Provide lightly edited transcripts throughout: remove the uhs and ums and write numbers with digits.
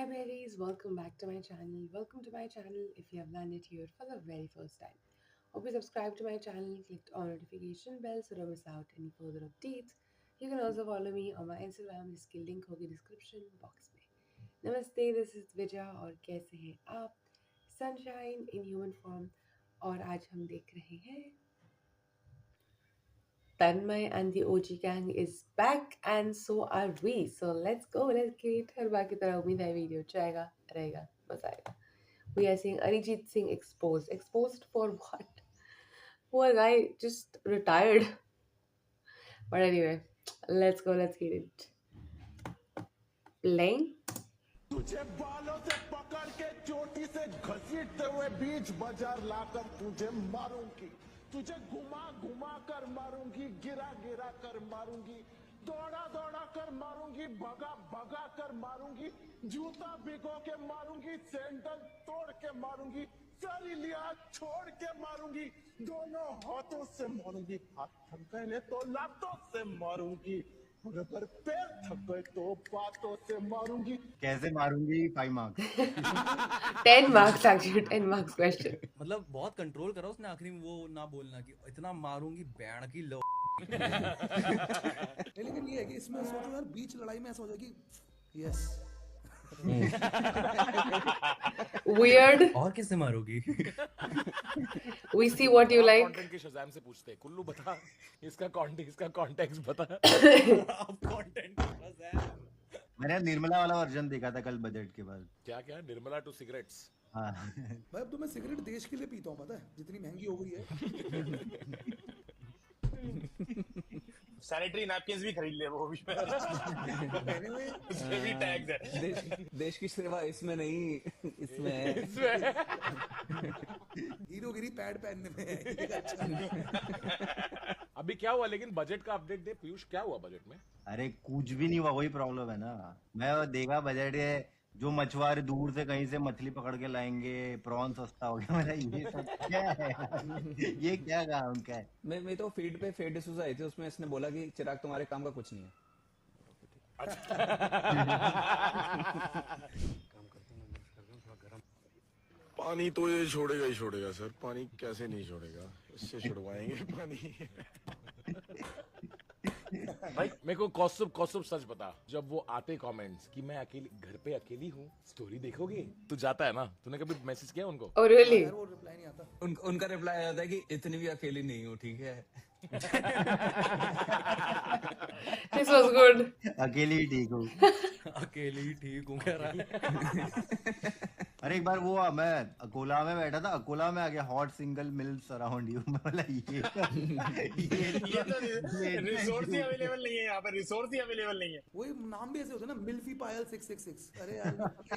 Hi berries, welcome back to my channel. Welcome to my channel if you have landed here for the very first time. Hope you subscribe to my channel, clicked on notification bell so don't miss out any further updates. You can also follow me on my Instagram जिसकी link होगी description box में. Namaste, this is Vijay और कैसे हैं आप? Sunshine in human form और आज हम देख रहे हैं Tanmay and the OG gang is back and so are we. So let's go. Let's get it. हर बार की तरह उम्मीद है वीडियो अच्छा आएगा रहेगा मजा आएगा. We are seeing Arijit Singh exposed. Exposed for what? Poor guy just retired. But anyway, let's go. Let's get it. Playing. तुझे बालों से पकड़ के चोटी से घसीटते हुए बीच बाजार लाकर तुझे मारूंगी. तुझे घुमा घुमा कर मारूंगी, गिरा गिरा कर मारूंगी, दौड़ा दौड़ा कर मारूंगी, भगा भगा कर मारूंगी, जूता भिगो के मारूंगी, सैंडल तोड़ के मारूंगी, सारी लिहाज छोड़ के मारूंगी, दोनों हाथों से मारूंगी, हाथ थक गए तो लातों से मारूंगी, और अगर पैर थक गए तो बातों से मारूंगी. कैसे मारूंगी 5 marks 10 marks actually. 10 marks question. मतलब बहुत कंट्रोल करा उसने आखिरी में वो ना बोलना कि इतना मारूंगी बैंड की लो. लेकिन ये है कि इसमें सोचो यार बीच लड़ाई में ऐसा हो जाए कि यस Weird. और किससे मारोगी? We see what you like. Content के शज़ाम से पूछते हैं, कुल्लू बता इसका कॉन्टेक्स्ट बता. अब कंटेंट बस है. मैंने निर्मला वाला वर्जन देखा था कल बजट के बाद. क्या क्या निर्मला टू सिगरेट्स. हाँ भाई अब तो मैं सिगरेट देश के लिए पीता हूँ, पता है जितनी महंगी हो गई है. सैनिटरी नैपकिंस भी खरीद ले वो भी. Anyway, उसमें भी टैग्स है. देश की सेवा इसमें नहीं, इसमें है. हीरोगिरी पैड पहनने में है. ये अच्छा. अभी क्या हुआ लेकिन बजट का अपडेट दे पीयूष, क्या हुआ बजट में? अरे कुछ भी नहीं हुआ, वही प्रॉब्लम है ना. मैं देखा बजट है, जो मछुआरे दूर से कहीं से मछली पकड़ के लाएंगे, प्रॉन सस्ता हो गया. मतलब ये सब क्या है? ये क्या काम का है? मैं तो फीड पे फेड डिसूज आई थी, उसमें इसने बोला कि चिराग तुम्हारे काम का कुछ नहीं है. पानी तो ये छोड़ेगा ही छोड़ेगा सर. पानी कैसे नहीं छोड़ेगा, इससे छुड़वाएंगे पानी. भाई मेरे को कौसुब सच बता, जब वो आते कमेंट्स कि मैं अकेली घर पे अकेली हूँ, स्टोरी देखोगे, तू जाता है ना, तूने कभी मैसेज किया उनको? Oh really? यार वो रिप्लाई नहीं आता. उनका रिप्लाई आता है कि इतनी भी अकेली नहीं हूँ, ठीक है. This was good. अकेली ही ठीक हूँ. अकेले ही ठीक हूँ कह रहा है. अरे एक बार वो मैं अकोला में बैठा था, अकोला में आ गया hot single mills around you. मतलब ये तो रिसोर्स ही अवेलेबल नहीं है यहाँ पर. रिसोर्स ही अवेलेबल नहीं है. वही नाम भी ऐसे होते हैं ना, मिल्फी पायल 666. अरे यार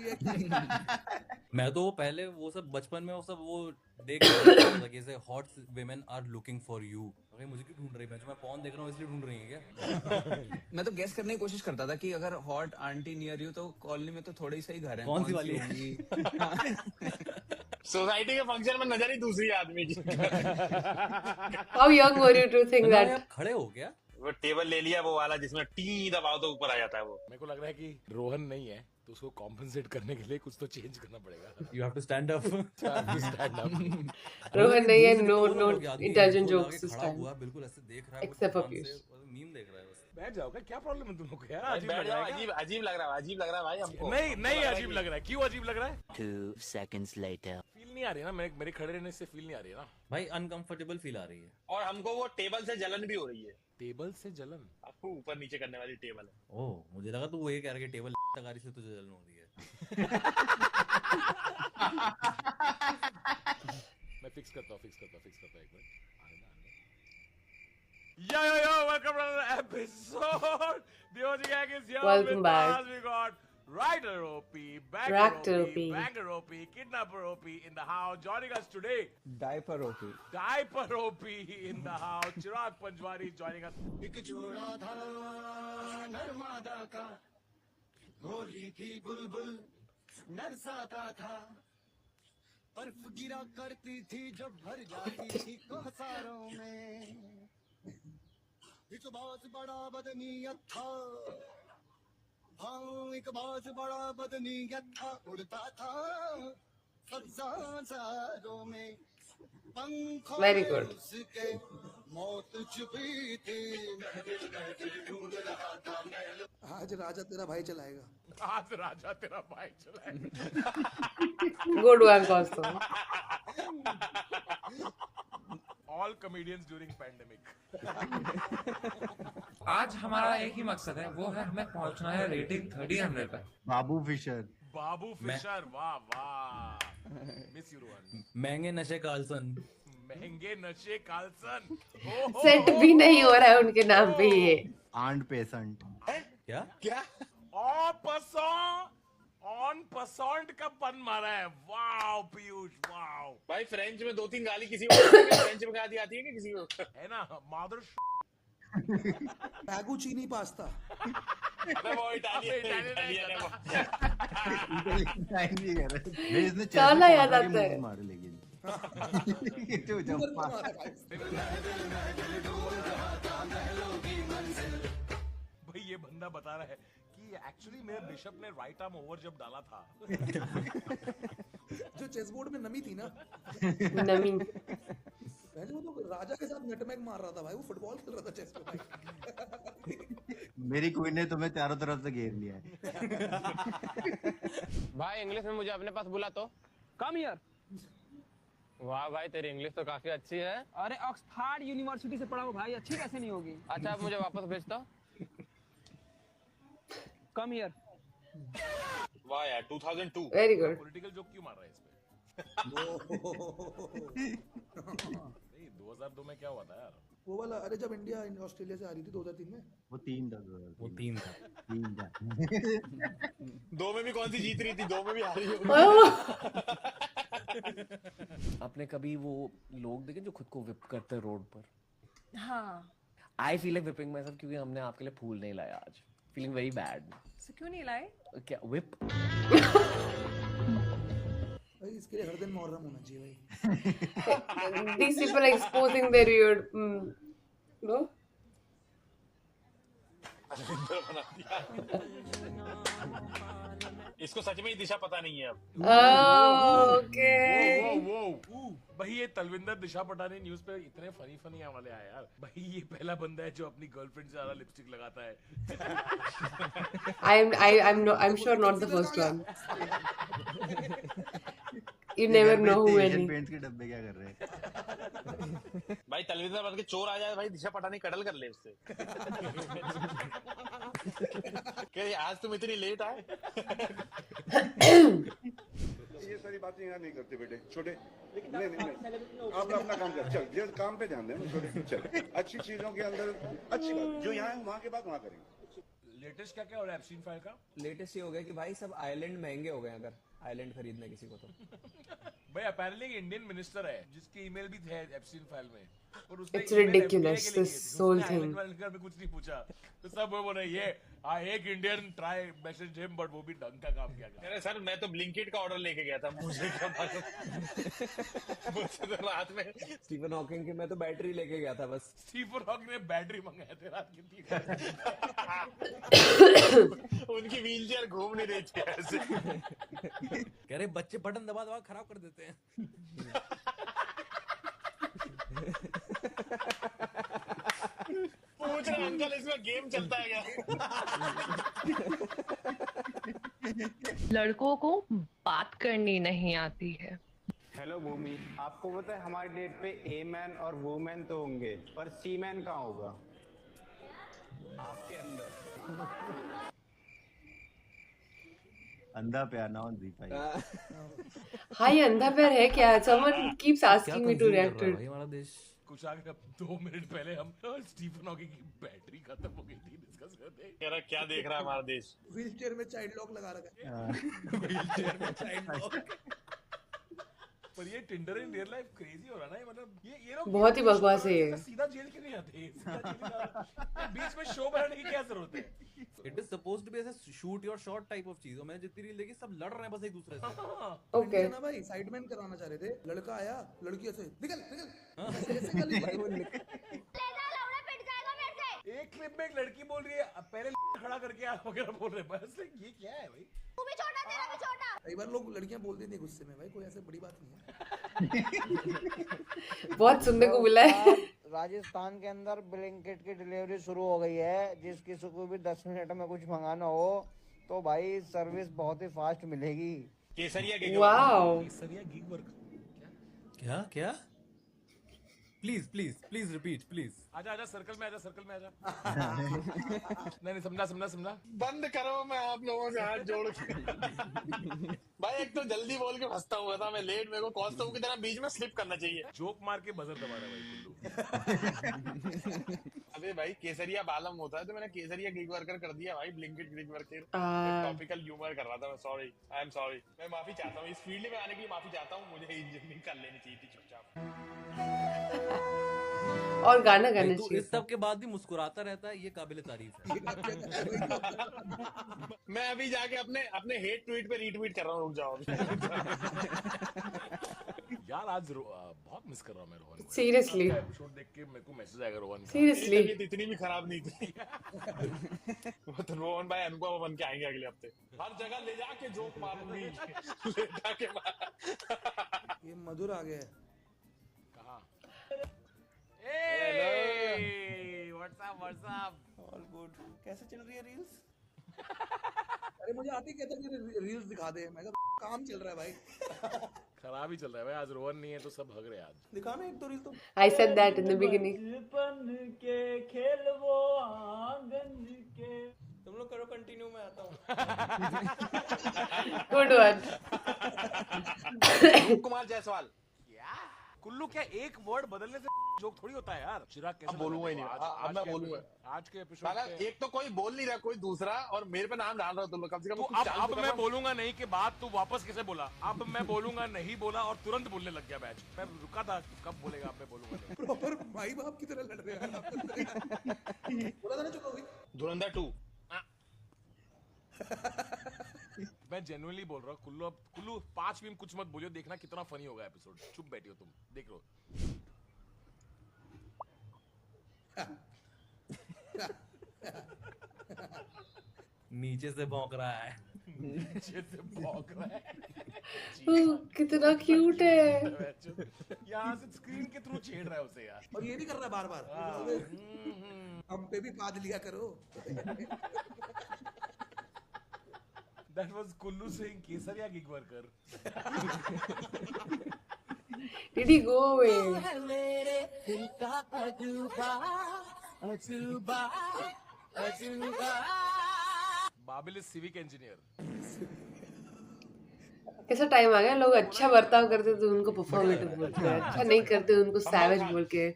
ये क्या. मैं तो पहले वो सब बचपन में वो सब वो देख रहा था कि जैसे hot women are looking for you. अरे मुझे क्यों ढूंढ रही है? मैं पॉर्न देख रहा हूँ इसलिए ढूंढ रही है क्या? मैं तो गेस करने की कोशिश करता था कि अगर हॉट आंटी नियर यू तो कॉलोनी में तो थोड़े ही सही घर हैं. कौन सी वाली होंगी? सोसाइटी के फंक्शन में नजर ही दूसरी आदमी की. How young were you to think मतलब that? आप खड़े हो गया? वो टेबल ले लिया वो वाला जिसमें टी दबाओ तो ऊपर आ जाता है वो. मेरे को लग रहा है कि रोहन नहीं है तो उसको कॉम्पनसेट करने के लिए कुछ तो चेंज करना पड़ेगा. You have to stand up. Stand up. Rohan नहीं है, no लोग आगे intelligent बिल्कुल jokes आगे this खड़ा time. हुआ, बिल्कुल ऐसे देख रहा है. Except for ध्यान से, Piyush. मीम देख रहा है बस. बैठ जाओगे, क्या प्रॉब्लम है तुम लोग को यार? भाई अजीब बैठ लग जाओ. रहा है क्या? अजीब अजीब लग रहा है भाई हमको. नहीं अजीब लग रहा है. क्यों अजीब लग रहा है? 2 seconds later. फील नहीं आ रही है ना, मेरे खड़े रहने से फील नहीं आ रही है ना. भाई अनकंफर्टेबल फील आ रही है. और हमको वो टेबल से जलन भी हो रही है. टेबल से जलन? आपको ऊपर नीचे करने वाली टेबल है. ओह, मुझे लगा तू वो ये कह रहा है कि टेबल तगारी से तुझे जलन हो रही है. मैं फिक्स करता हूँ एक minute. Yo, welcome to another episode. The OG gang is here. Welcome with back. us. We got Writer OP, Bagger Tractor OP, OP. Bagger OP, Kidnapper OP in the house. Joining us today, diaper होती. Diaper OP in the house. Chirag Panjwari joining us. एक जोड़ा था नर्मदा का, होली की बुलबुल नरसाता था, बर्फ गिरा करती थी जब भर जाती थी कोहसारों में, इकबास बड़ा बदनीयत था, हाँ एक बहुत बड़ा बदनीयत था, उड़ता था फजां में, पंखों Very में good. उसके मौत छुपी थी, मैं दिल में ढूंढ रहा था मैं। आज राजा तेरा भाई चलाएगा। आज राजा तेरा भाई चलाए। Good one, Kaustubh. All comedians during pandemic. आज हमारा एक ही मकसद है, वो है हमें पहुंचना है रेटिंग 1300 पे। बाबू फिशर। बाबू फिशर, वाह वाह। Miss you Rohan. महंगे नशे कार्लसन। महंगे नशे कार्लसन। सेट भी नहीं हो रहा है उनके नाम पे ये। Aunt patient. क्या क्या? ऑन पसंद का पन मारा है। वाह पीयूष, वाह। भाई फ्रेंच में 2-3 गाली किसी को फ्रेंच में आती है कि किसी को? है ना मादर। पैगुचीनी पास्ता। अबे वो इटालियन है वो। इसने काला याद आता है। मारे लेकिन भाई ये बंदा बता रहा है कि एक्चुअली मेरे बिशप ने राइट आर्म ओवर जब डाला था। जो चेस बोर्ड में नमी थी ना, नमी। पहले वो तो राजा के साथ नटमैग मार रहा था भाई, वो फुटबॉल खेल रहा था चेस पे भाई। मेरी क्वीन ने तुम्हें चारों तरफ से घेर लिया है। भाई इंग्लिश में मुझे अपने पास बुला तो। Come here. वाह भाई तेरी इंग्लिश तो काफी अच्छी है। अरे ऑक्सफोर्ड यूनिवर्सिटी से पढ़ा हूँ भाई, अच्छी कैसे नहीं होगी। अच्छा आप मुझे वापस भेज दो। Come here. वाह यार 2002। Very good. पॉलिटिकल जोक क्यों मार रहा है इस पे? नहीं 2002 में क्या हुआ था यार? वो वाला, अरे जब इंडिया ऑस्ट्रेलिया से आ रही थी 2003 में। वो 3 था। वो 3 था। 3 था। 2 में भी कौन सी जीत रही थी? 2 में भी हारी हो। आपने कभी वो लोग देखे जो खुद को विप करते हैं रोड पर? हाँ। I feel like weeping myself, क्योंकि हमने आपके लिए फूल नहीं लाया आज। Feeling very bad. So, क्यों नहीं लाए? क्या विप? भाई इसके लिए हर दिन मुहर्रम होना चाहिए भाई। These people are exposing their weird, no? इसको सच में ही दिशा पता नहीं है अब। Okay. वो भाई ये तलविंदर दिशा पटानी न्यूज़ पे इतने फनी वाले आए यार। भाई ये पहला बंदा है जो अपनी गर्लफ्रेंड से ज्यादा लिपस्टिक लगाता है। I'm sure not the first one. You never know who any. Paints के डब्बे क्या कर रहे हैं? भाई तलविंदर बन के चोर आ जाए भाई, दिशा पटानी कटल कर ले उससे। क्या आज तुम इतनी लेट आए? ये सारी बातें यहाँ नहीं करते बेटे छोटे। नहीं आप अपना काम कर, चल ये काम पे ध्यान दें छोटे। चल अच्छी चीजों के अंदर अच्छी बात जो यहाँ है वहाँ के बाद वहाँ करेंगे। लेटेस्ट क्या हो रहा है एप्स्टीन फाइल का? लेटेस्ट ये हो गया कि भाई सब आइलैंड महंगे हो गए अगर आइलैंड खरीदना है किसी को तो। भाई अपैरेंटली इंडियन मिनिस्टर है जिसके ईमेल भी थे एप्स्टीन फाइल में, और उसने It's ridiculous, this whole thing. में कुछ नहीं पूछा तो सब वो बोले ये एक Indian try message him but वो भी ढंग का काम किया। अरे सर मैं तो ब्लिंकिट का ऑर्डर लेके गया था, मुझे क्या मालूम। मुझे तो रात में स्टीफन हॉकिंग की मैं तो बैटरी लेके गया था बस। स्टीफन हॉकिंग ने बैटरी मंगाया थे रात की 3। उनकी व्हीलचेयर घूम नहीं रही थी ऐसे। कह रहे बच्चे बटन दबा दबा खराब कर देते हैं। पूछ रहे अंकल इसमें गेम चलता है क्या? लड़कों को बात करनी नहीं आती है। हेलो भूमि, आपको पता है हमारे डेट पे ए मैन और वुमेन तो होंगे पर सी मैन कहाँ होगा? आपके अंदर। अंधा प्यार ना जी भाई। हाँ ये अंधा प्यार है क्या? Someone keeps asking me to react to it. हमारा देश कुछ आगे 2 मिनट पहले हम स्टीफन हॉकिंग की बैटरी खत्म हो गई थी डिस्कस करते। कह रहा क्या देख रहा है हमारा देश? व्हीलचेयर में चाइल्ड लॉक लगा रखा है। व्हीलचेयर में चाइल्ड लॉक। पर ये Tinder in real life crazy हो रहा ना, मतलब ये लोग बहुत ही बकवास है ये। सीधा जेल क्यों नहीं आते? बीच में शो बनाने की क्या जरूरत है? It is supposed to be ऐसे shoot your shot type of चीज। मैंने जितनी रील देखी सब लड़ रहे हैं बस एक दूसरे से। ओके ना भाई साइडमैन कराना चाह रहे थे, लड़का आया लड़की ऐसे निकल निकल ऐसे कर ली भाई वो क्लिप में एक लड़की बोल रही है पहले खड़ा करके वगैरह बोल रहे हैं, बस ये क्या है भाई? तू भी छोटा, तेरा भी छोटा। कई बार लोग लड़कियां बोल देती हैं गुस्से में, भाई कोई ऐसे बड़ी बात नहीं है। बहुत सुनने को मिला है। राजस्थान के अंदर ब्लिंकिट की डिलीवरी शुरू हो गई है। जिस किसी को भी 10 मिनट में कुछ मंगाना हो तो भाई सर्विस बहुत ही फास्ट मिलेगी। केसरिया गिग वाओ। केसरिया गिग वर्क क्या क्या? Please repeat please. आजा सर्कल में आजा नहीं समझा बंद करो, मैं आप लोगों से हाथ जोड़ के भाई एक तो जल्दी बोल के फंसता हुआ था मैं, लेट मेरे को कॉस्ट्यूम की तरह बीच में स्लिप करना चाहिए। जोक मार के बजर दबा रहा है भाई कुल्लू। अबे भाई केसरिया बालम होता है तो मैंने केसरिया गिग वर्कर कर दिया भाई, Blinkit gig worker. Topical humour कर रहा था मैं, सॉरी, आई एम सॉरी। मैं माफी चाहता हूँ, इस फील्ड में आने के लिए माफी चाहता हूँ। मुझे इंजीनियरिंग कर लेनी चाहिए थी चुपचाप। और गाना गाना तो चाहिए। इस सब के बाद भी मुस्कुराता रहता है, ये काबिल तारीफ है। मैं अभी जाके अपने हेट ट्वीट पे रीट्वीट कर रहा हूँ, रुक जाओ। यार आज बहुत मिस कर रहा हूँ मैं रोहन को। Seriously? एपिसोड देख के मेरे को मैसेज आएगा रोहन का। Seriously? इतनी भी खराब नहीं थी। वो तो रोहन भाई अनुभव बन के आएंगे अगले हफ्ते। हर जगह ले जाके जोक मारूंगी। ले जाके ये मधुर आ गया है। कहाँ? Hey, what's up? All good. कैसे चल रही है रील्स? अरे मुझे आते ही कहता है कि रील्स दिखा दे। मैं कहा काम चल रहा है भाई। खराब ही चल रहा है भाई, आज रोहन नहीं है तो सब हग रहे हैं आज। दिखाना एक दो रील तो। I said that in the beginning. बचपन के खेल वो आंगन के। तुम लोग करो कंटिन्यू, मैं आता हूँ। Good one. कुमार जायसवाल। कुल्लू क्या एक वर्ड बदलने से जोक थोड़ी होता है यार। चिराग कैसे बोलूंगा ही नहीं, अब मैं बोलूंगा। आज के एपिसोड एक तो कोई बोल नहीं रहा, कोई दूसरा, और मेरे पे नाम डाल रहा हो तुम लोग। कम से कम अब मैं बोलूंगा नहीं के बाद तू वापस कैसे बोला? अब मैं बोलूंगा नहीं बोला और तुरंत बोलने लग गया बैच। मैं रुका था, कब बोलेगा? अब मैं बोलूंगा नहीं। प्रॉपर भाई बाप की तरह लड़ रहे हैं। बोला था ना चुप हो गई। धुरंधर 2। मैं जेन्युइनली बोल रहा हूँ कुल्लू 5 मिनट कुछ मत बोलियो, देखना कितना फनी होगा एपिसोड। चुप बैठियो तुम, देख लो। नीचे से भौंक रहा है। नीचे से भौंक रहा है। कितना क्यूट है। यहाँ से स्क्रीन के थ्रू छेड़ रहा है उसे यार। और ये भी कर रहा है बार बार। हम पे भी पाद लिया करो। That was Kullu saying Kesaria gig worker. Did he go away? Babil is civic engineer. कैसा टाइम आ गया, लोग अच्छा बर्ताव करते तो उनको परफॉर्मेटिव बोलते हैं, अच्छा नहीं करते उनको सैवेज बोल के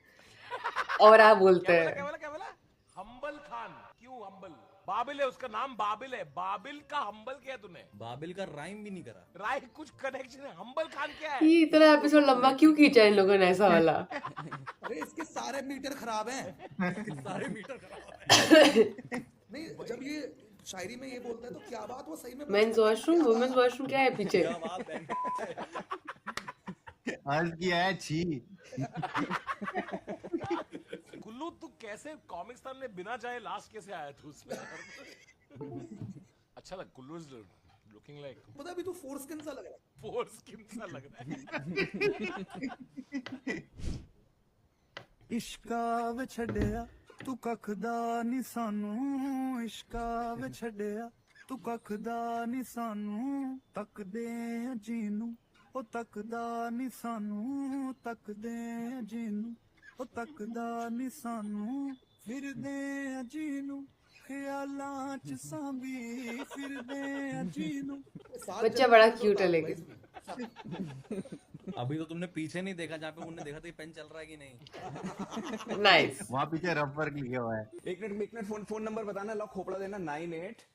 और आप बोलते हैं। क्या बोला? हम्बल खान। क्यों हम्बल? बाबिल है उसका नाम, बाबिल है। बाबिल का हम्बल क्या है तूने? बाबिल का राइम भी नहीं करा। राइम कुछ कनेक्शन है? हम्बल खान क्या है? ये इतना एपिसोड लंबा क्यों खींचा इन लोगों ने ऐसा वाला? अरे इसके सारे मीटर खराब हैं। सारे मीटर खराब हैं। नहीं, जब ये शायरी में ये बोलता है तो क्या बात वो सही में मेंस वॉशरूम, वुमेन्स वॉशरूम क्या है पीछे? अर्ज किया है छी। कुल्लू तू कैसे कॉमिक्स में बिना चाहे लास्ट कैसे आया तू उसमें? अच्छा लग कुल्लू इज लुकिंग लाइक, पता अभी तू फोर स्किन सा लग रहा है। फोर स्किन सा लग रहा है। इश्का वे छड़िया तू कखदा नी सानू, इश्का वे छड़िया तू कखदा नी सानू, तकदे जीनू ओ तकदा नी सानू, तकदे जीनू ओ तकदा नी सानू, फिरदे जीनू ख्यालां च सांभी, फिरदे जीनू। बच्चा बड़ा क्यूट है लेकिन। अभी तो तुमने पीछे नहीं देखा, जहाँ पे उन्होंने देखा था ये पेन चल रहा है कि नहीं। नाइस। वहाँ पीछे रफ वर्क लिखा हुआ है। एक मिनट फोन नंबर बताना, लॉक खोपड़ा देना 98।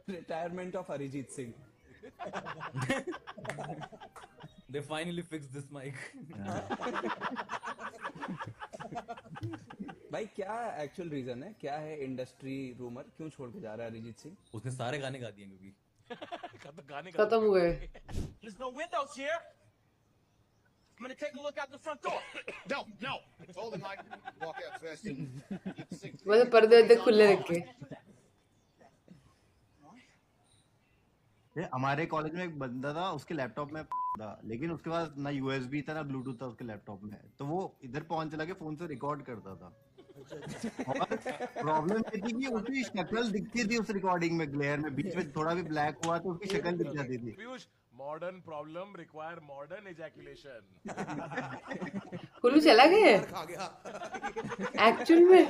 Retirement of Arijit Singh. They finally fixed this mic. भाई क्या एक्चुअल रीजन है, क्या है इंडस्ट्री रूमर, क्यों छोड़ के जा रहा है अरिजीत सिंह? उसने सारे गाने गा दिए क्योंकि खत्म हुए। There's no windows here. I'm gonna take a look out the front door. No, no. I told him I'd walk out first and get the sick. मतलब पर्दे वर्दे खुले रखे। हमारे कॉलेज में एक बंदा था, उसके लैपटॉप में था, लेकिन उसके पास ना यूएसबी था ना ब्लूटूथ था उसके लैपटॉप में, तो वो इधर पहुंच चला के फोन से रिकॉर्ड करता था। प्रॉब्लम ये थी कि उसकी शक्ल दिखती थी उस रिकॉर्डिंग में, ग्लेयर में बीच में थोड़ा भी ब्लैक हुआ तो उसकी शक्ल दिख जाती थी। Piyush, modern problem require modern ejaculation. Kullu चला गया एक्चुअल में।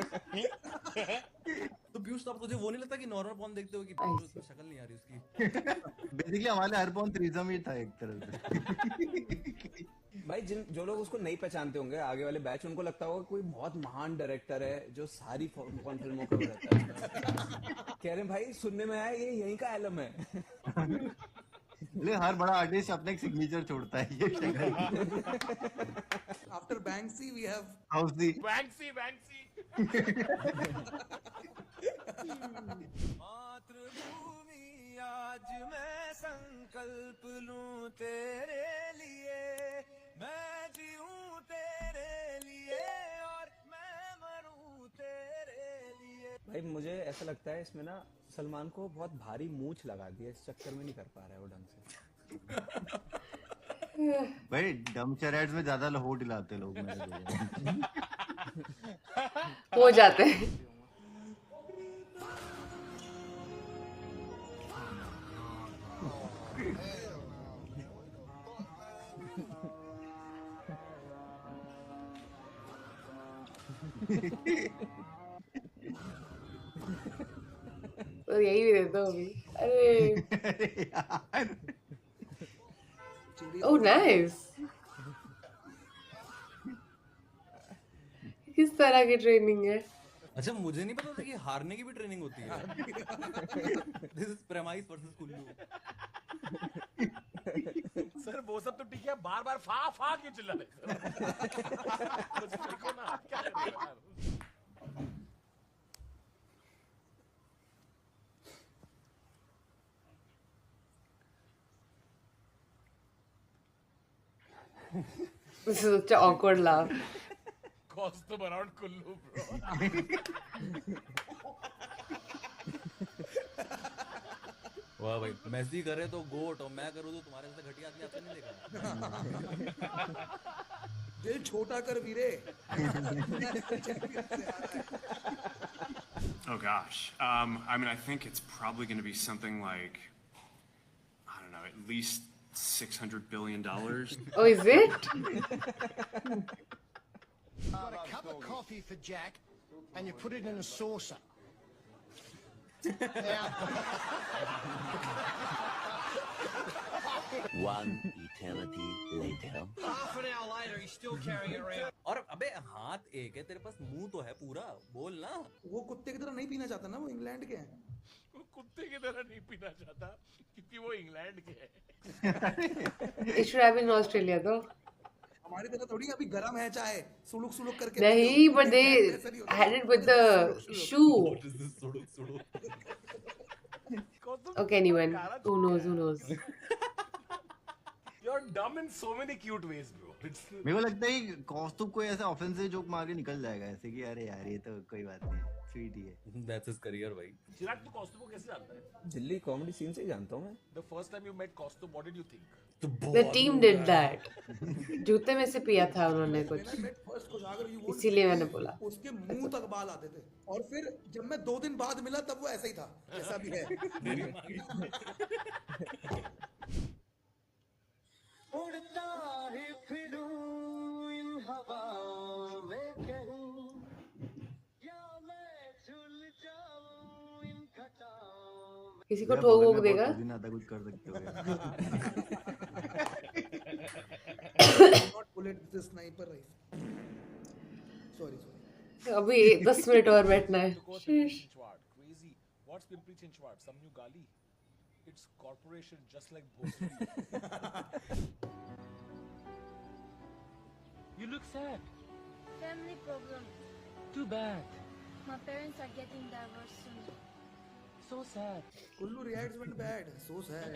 तो पीयूष, अब तुझे वो नहीं लगता कि नॉर्मल पॉर्न देखते हो कि शक्ल नहीं आ रही उसकी? बेसिकली हमारे हर पॉर्न थ्रीसम ही था एक तरह से। भाई जो लोग उसको नहीं पहचानते होंगे आगे वाले बैच, उनको लगता होगा कोई बहुत महान डायरेक्टर है जो सारी पॉर्न फिल्मों को रहता है। कह रहे हैं भाई सुनने में आया ये यहीं का एलम है। लेकिन हर बड़ा आर्टिस्ट अपना एक सिग्नेचर छोड़ता है ये शक्ल। After Banksy we have housie. Banksy. मातृभूमि आज मैं संकल्प लूं तेरे लिए, मैं जीऊं तेरे लिए और मैं मरूं तेरे लिए। भाई मुझे ऐसा लगता है इसमें ना सलमान को बहुत भारी मूंछ लगा दी है, इस चक्कर में नहीं कर पा रहा है वो ढंग से। भाई डम चैरेट्स में ज्यादा होट हिलाते लोग हो जाते हैं। तो यही भी देता हूँ अभी। अरे ओह नाइस। किस तरह की ट्रेनिंग है? अच्छा, मुझे नहीं पता था कि हारने की भी ट्रेनिंग होती है। This is premise versus Kullu. Sir वो सब तो ठीक है, बार फा क्यों चिल्ला रहे? कुछ देखो ना, क्या कर रहे हो यार? This is such an awkward laugh. Costume around Kullu, bro. वाह भाई, मेसी करे तो गोट और मैं करूँ तो तुम्हारे जैसे घटिया आदमी आपने नहीं देखा। दिल छोटा कर वीरे। Oh gosh. I mean, I think it's probably going to be something like, I don't know, at least $600 billion. Oh, is it? Got a cup of coffee for Jack, and you put it in a saucer. One eternity later. Half an hour later, he's still carrying it around. और अबे हाथ एक है तेरे पास, मुंह तो है पूरा, बोल ना। वो कुत्ते की तरह नहीं पीना चाहता ना, वो इंग्लैंड के हैं। वो कुत्ते की तरह नहीं पीना चाहता क्योंकि वो इंग्लैंड के हैं। It should have been Australia though. हमारी तरह थोड़ी अभी गरम है चाय, सुलुक करके। नहीं, but they had it with the shoe. Okay, anyone. Who knows? You're dumb in so many cute ways, bro. मेरे को लगता है कौस्तुभ कोई ऐसा ऑफेंसिव जोक मार के निकल जाएगा ऐसे कि अरे यार ये तो कोई बात नहीं, स्वीट ही है। That's his career भाई। चिराग, तू कौस्तुभ को कैसे जानता है? दिल्ली कॉमेडी सीन से ही जानता हूँ मैं। The first time you met Kaustubh, what did you think? The team did that. जूते में से पिया था उन्होंने कुछ, इसीलिए मैंने बोला। उसके मुंह तक बाल आते थे, और फिर जब मैं 2 दिन बाद मिला तब वो ऐसा ही था जैसा भी है। उड़ता ही फिरूं इन हवाओं में कहीं, या मैं झूल जाऊं इन घटाओं में। किसी को ठोक वोक देगा? कुछ कर सकते हो। Not bullet with the sniper rifle. Sorry. अभी 10 मिनट और बैठना है। Crazy. What's Pimpri Chinchwad? Some new gali? It's corporation just like Bhosri. You look sad. Family problem. Too bad. My parents are getting divorced soon. So sad. Kullu reacts went bad. So sad.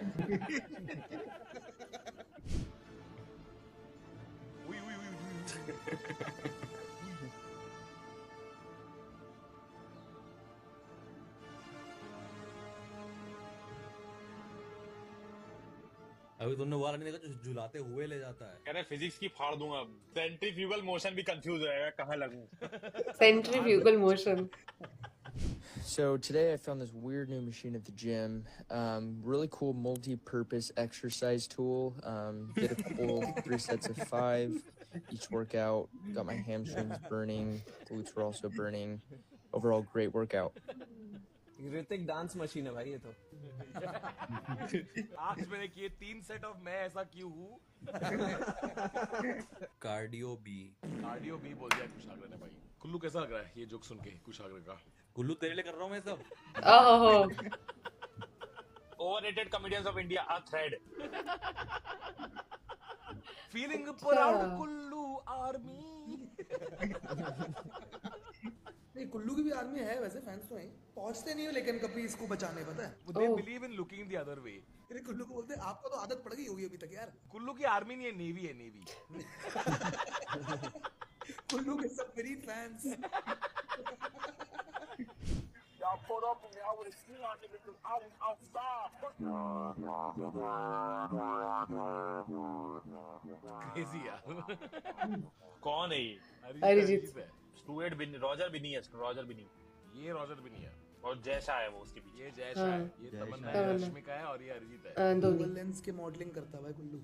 अभी तुमने वो वाला नहीं देखा जो झुलाते हुए ले जाता है? कह रहे फिजिक्स की फाड़ दूंगा, सेंट्रीफ्यूगल मोशन भी कंफ्यूज हो जाएगा कहाँ लगूं। Centrifugal motion. So today I found this weird new machine at the gym. Really cool multi-purpose exercise tool. Did a couple 3 sets of 5 each workout. Got my hamstrings burning. Glutes were also burning. Overall, great workout. Hrithik dance machine है भाई ये तो। आज मैंने किए 3 set of मैं ऐसा क्यों हूँ। कार्डियो बी बोल दिया कुशाग्र ने भाई। कुल्लू कैसा लग रहा है ये जोक सुन के कुशाग्र का? कुल्लू तेरे लिए कर रहा हूँ मैं सब। Overrated comedians of India a thread. Feeling proud Kullu army. नहीं कुल्लू की भी आर्मी है वैसे, फैंस तो हैं, पहुंचते नहीं हो लेकिन कभी इसको बचाने, पता है? They believe in looking the other way. अरे कुल्लू को बोलते हैं आपको तो आदत पड़ गई होगी अभी तक यार। कुल्लू की आर्मी नहीं है, नेवी है, नेवी। कुल्लू के submarine fans. Y'all pulled up on me, I would've seen y'all niggas 'cause I was outside. Crazy यार। कौन है ये? अरिजीत। स्टुअर्ट बिनी, रॉजर बिनी है, रॉजर बिनी। ये रॉजर बिनी है। और जैसा है वो उसके पीछे। ये जैसा है, ये तमन्ना है, रश्मिका है और ये अरिजीत है। गूगल लेंस के मॉडलिंग करता है भाई कुल्लू।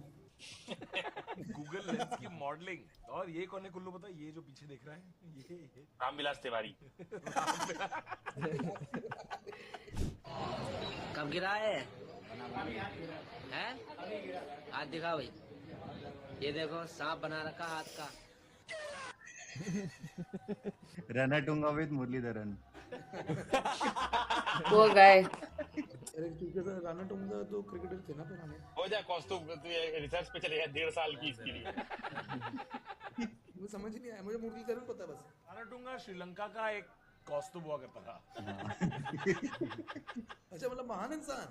गूगल लेंस की मॉडलिंग। और ये कौन है कुल्लू पता है? ये जो पीछे देख रहा है ये रामविलास तिवारी। कब गिरा है? हैं? हाथ दिखा भाई। ये देखो सांप बना रखा हाथ का। रनाटुंगा विद मुरलीधरन। वो गाय। अरे क्योंकि राणा टुंगा तो क्रिकेटर थे ना पुराने। हो जाए कॉस्ट्यूम, तू रिसर्च पे चलेगा 1.5 साल की इसके लिए। मुझे समझ ही नहीं आया, मुझे मुरलीधरन पता बस। राणा टुंगा श्रीलंका का एक कॉस्ट्यूम हुआ करता था। अच्छा मतलब महान इंसान।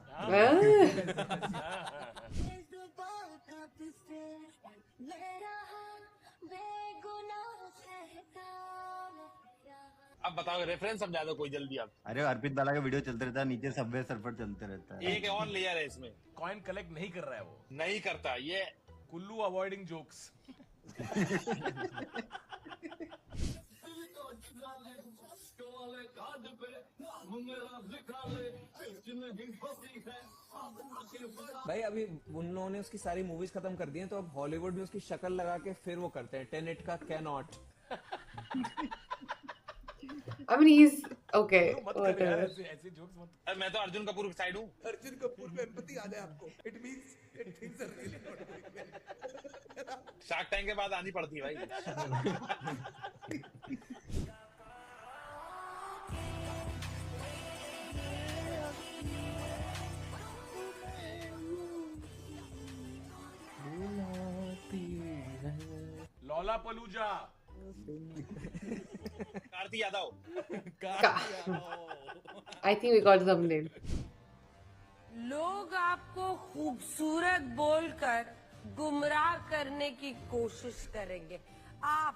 अब बताओ रेफरेंस समझा दो कोई जल्दी आप। अरे अर्पित बाला का वीडियो चलते रहता है, नीचे सबवे सर्फर चलते रहता है। एक और लेयर है इसमें। कॉइन कलेक्ट नहीं कर रहा है वो। नहीं करता ये। Kullu avoiding jokes. भाई अभी उन लोगों ने उसकी सारी मूवीज खत्म कर दी हैं, तो अब हॉलीवुड में उसकी शक्ल लगा के फिर वो करते हैं टेनेट का cannot. I mean he's okay. Whatever. ऐसे जोक्स मत। मैं तो अर्जुन कपूर की साइड हूँ। अर्जुन कपूर में एम्पैथी आ जाए आपको। It means things are really not going well. Shark tank के बाद आनी पड़ती है भाई। लॉला पलूजा। Karti Yadav. I think we got the thumbnail. लोग आपको खूबसूरत बोलकर गुमराह करने की कोशिश करेंगे। आप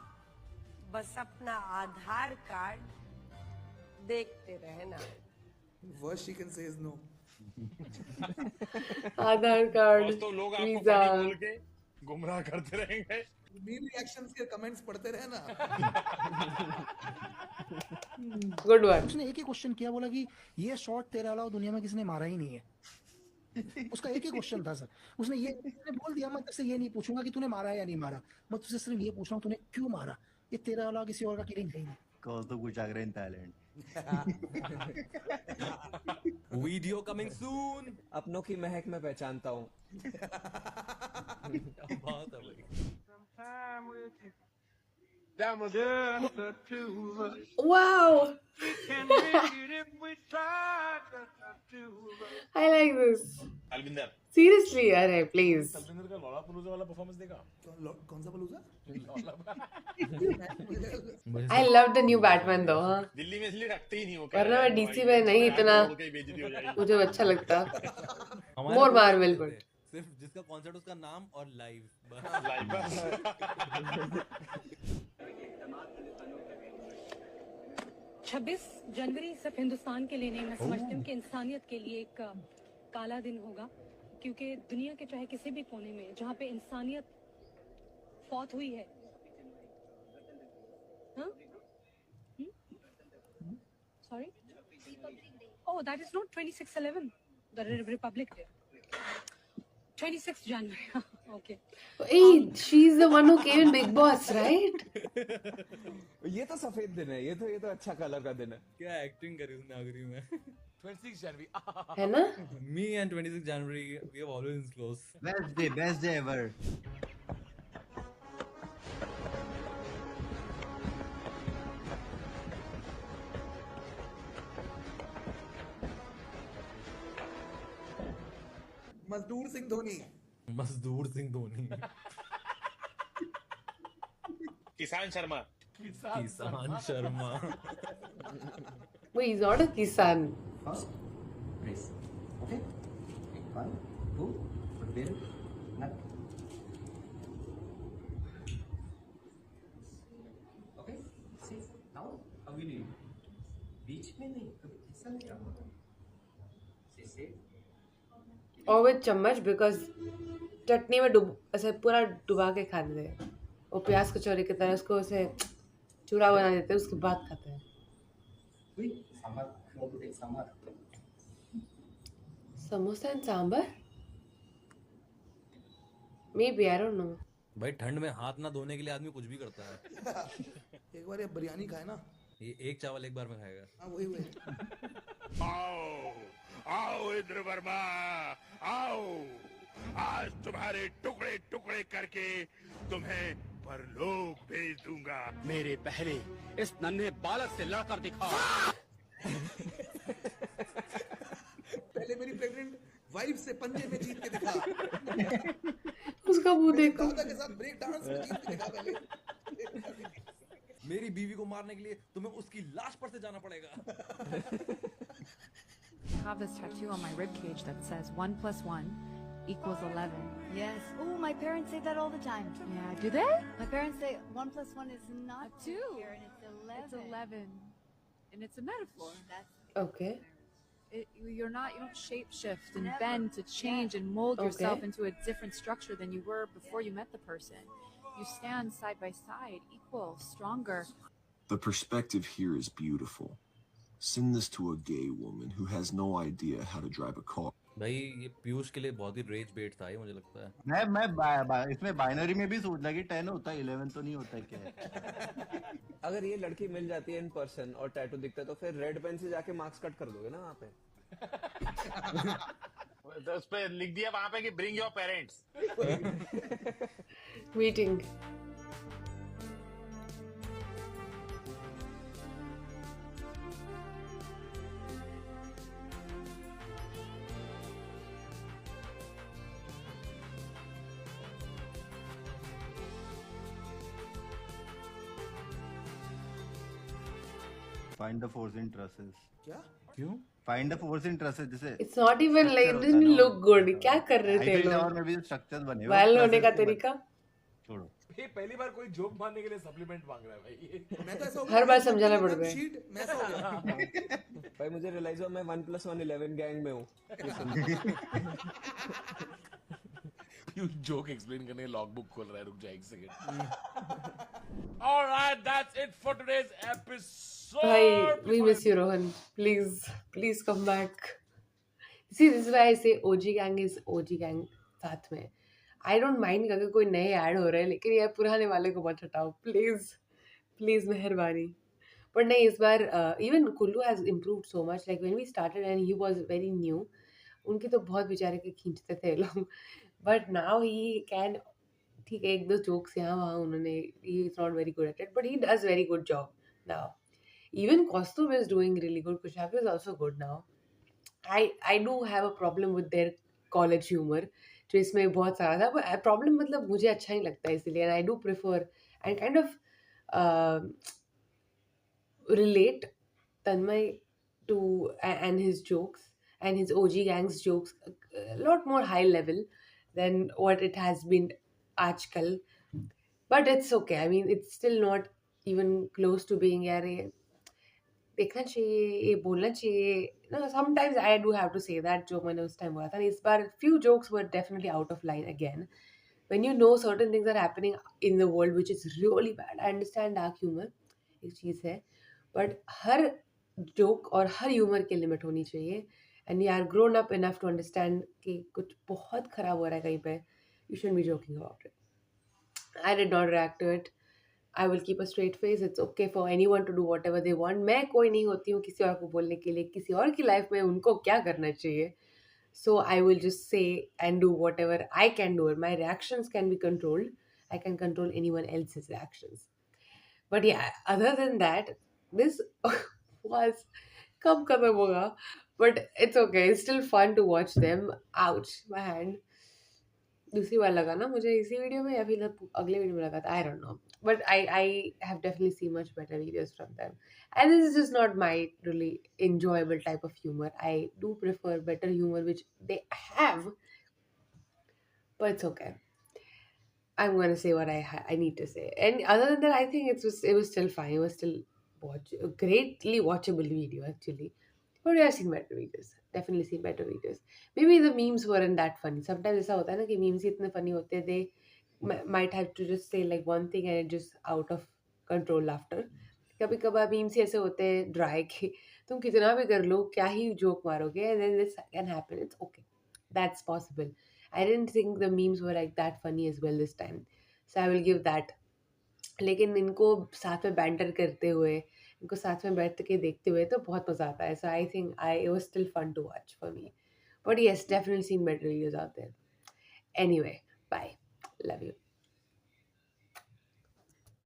बस अपना आधार कार्ड देखते रहना। Worst she can say is no. Aadhaar card, तो लोग आपको वीजा। funny बोल के गुमराह करते रहेंगे। मीम रिएक्शंस के कमेंट्स पढ़ते रहना। Good one. उसने एक ही क्वेश्चन किया, बोला कि ये शॉट तेरे अलावा दुनिया में किसी ने मारा ही नहीं है। उसका एक ही क्वेश्चन था सर। उसने बोल दिया मैं तुझसे ये नहीं पूछूंगा कि तूने मारा है या नहीं मारा, मैं तुझसे सिर्फ ये पूछ रहा हूँ तूने क्यों मारा। ये तेरे अलावा किसी और का किलिंग है ही नहीं। कॉल तो Kushagra in Thailand. Video coming soon. अपनों की महक मैं पहचानता हूँ। बात है भाई। Wow. I like this. Albinder. Seriously, अरे please. तलविंदर का लॉलापलूजा वाला परफॉर्मेंस देखा? कौन सा पलूजा? I love the new Batman though. हाँ. दिल्ली में इसलिए रखते ही नहीं वो वरना मैं DC में नहीं इतना मुझे अच्छा लगता. More Marvel but. सिर्फ जिसका कॉन्सेप्ट उसका नाम और लाइव 26 जनवरी सिर्फ हिंदुस्तान के लिए नहीं, मैं समझती हूँ कि इंसानियत के लिए एक काला दिन होगा, क्योंकि दुनिया के चाहे किसी भी कोने में जहाँ पे इंसानियत फौत हुई है, हाँ? Sorry? Oh, that is not 26/11, the Republic Day. 26 January. Okay. Hey, she's the one who came in Big Boss, right? ये तो सफेद दिन है, ये तो अच्छा कलर का दिन है. क्या एक्टिंग करी उसने आखिरी में. 26 January. है ना? Me and 26 January, we have always been close. Best day ever. मजदूर सिंह धोनी. मजदूर सिंह धोनी. किसान शर्मा. किसान Sharma. Wait, he's not a kisan. First, brace. Okay? 1, 2, prepare. Now. Okay? See, now how will you? बीच में नहीं, कभी ऐसा नहीं रहा. See. और with चम्मच because चटनी में ऐसे पूरा डुबा के खाते हैं. और प्याज कचौरी की तरह उसको ऐसे चूरा बना देते हैं, उसके बाद खाते हैं. Sambar, want to take sambar? Samosa and sambar? Maybe, I don't know. भाई ठंड में हाथ ना धोने के लिए आदमी कुछ भी करता है. एक बार ये बिरयानी खाए ना. ये एक चावल एक बार में खाएगा. हाँ वही. आओ इंद्र वर्मा, आओ. आज तुम्हारे टुकड़े टुकड़े करके तुम्हें परलोक भेज दूंगा. मेरे पहले इस नन्हे बालक से लड़कर दिखा. पहले मेरी प्रेग्नेंट वाइफ से पंजे में जीत के दिखा. उसका मुंह देखो. दादा के साथ ब्रेक डांस में जीत के दिखा पहले. मेरी बीवी को मारने के लिए तुम्हें उसकी लाश पर से जाना पड़ेगा. I have this tattoo on my rib cage that says 1 + 1 = 11. Yes. Oh, my parents say that all the time. Yeah, do they? My parents say 1 + 1 is not 2. Here, and it's 11. It's 11, and it's a metaphor. Okay. You don't shape shift and bend to change and mold yourself into a different structure than you were before you met the person. You stand side by side, equal, stronger. The perspective here is beautiful. Send this to a gay woman who has no idea how to drive a car. भाई ये पीयूष के लिए बहुत ही raise बेट था ये, मुझे लगता है. मैं इसमें बाइनरी में भी सोच लगी 10 होता है 11 तो नहीं होता क्या है. अगर ये लड़की मिल जाती है इन पर्सन और टैटू दिखता है तो फिर रेड पेन से जाके मार्क्स कट कर दोगे ना वहाँ पे. तो उस पे लिख दिया वहाँ पे कि bring your parents. Meeting. Find the force in trusses. क्या? क्यों? Find the force in trusses जैसे. It's not even like it didn't look good. क्या कर रहे थे लोग? और में भी स्ट्रक्चर्स बने हुए. वायरल होने का तरीका. छोड़ो. ये पहली बार कोई जोक मारने के लिए सप्लीमेंट मांग रहा है भाई. मैं तो ऐसा हर बार समझाना पड़ता है. भाई मुझे रियलाइज हुआ मैं 1 + 1 11 गैंग में हूँ. You joke explain करने लॉग बुक खोल रहा है, रुक जा एक second. Alright, that's it for today's episode. भाई, we miss you, Rohan. Please come back. See, this is why I say OG gang is OG gang साथ में. I don't mind अगर कोई नए ऐड हो रहे हैं, लेकिन ये पुराने वाले को मत हटाओ. Please मेहरबानी. But नहीं, इस बार even Kullu has improved so much. Like when we started and he was very new, उनके तो बहुत बेचारे के खींचते थे लोग. But now he can, ठीक है, एक दो jokes यहाँ वहाँ उन्होंने, he is not very good at it, but he does very good job now. Even Costume is doing really good. Kushafi is also good now. I do have a problem with their college humour जो इसमें बहुत सारा था, पर problem मतलब मुझे अच्छा नहीं लगता इसलिए, and I do prefer and kind of relate Tanmay to and his jokes and his OG gang's jokes a lot more high level than what it has been aajkal. But it's okay. I mean, it's still not even close to being यार ये देखना चाहिए, ये बोलना चाहिए. No, sometimes I do have to say that जो मैंने उस time बोला था. इस बार few jokes were definitely out of line again. When you know certain things are happening in the world which is really bad, I understand dark humor एक चीज़ है, but her joke और हर humour की limit होनी चाहिए, and you are grown up enough to understand कि कुछ बहुत खराब हो रहा है कहीं पे, you should be joking about it. I did not react to it. I will keep a straight face. It's okay for anyone to do whatever they want. मैं कोई नहीं होती हूँ किसी और को बोलने के लिए किसी और की लाइफ में उनको क्या करना चाहिए. So I will just say and do whatever I can do. My reactions can be controlled. I can control anyone else's reactions. But yeah, other than that, this was कब खत्म होगा? But it's okay. It's still fun to watch them. Ouch, my hand. दूसरी बार लगा ना मुझे इसी video में या फिर अगले वीडियो में लगा था, I don't know. But I have definitely seen much better videos from them. And this is just not my really enjoyable type of humor. I do prefer better humor which they have. But it's okay. I'm going to say what I need to say. And other than that, I think it was still fine. It was still a greatly watchable video actually. But I've seen better videos. Definitely seen better videos. Maybe the memes weren't that funny. Sometimes ऐसा होता है ना कि memes ही इतने funny होते हैं, they might have to just say like one thing and it's just out of control laughter. कभी कभार memes ही ऐसे होते हैं dry कि तुम कितना भी कर लो, क्या ही joke मारोगे, and then this can happen. It's okay. That's possible. I didn't think the memes were like that funny as well this time. So I will give that. लेकिन इनको साथ में बैंटर करते हुए, इनको साथ में बैठ के देखते हुए तो बहुत मज़ा आता है. So I think it was still fun to watch for me. But yes, definitely seen better videos out there. Anyway, bye. Love you.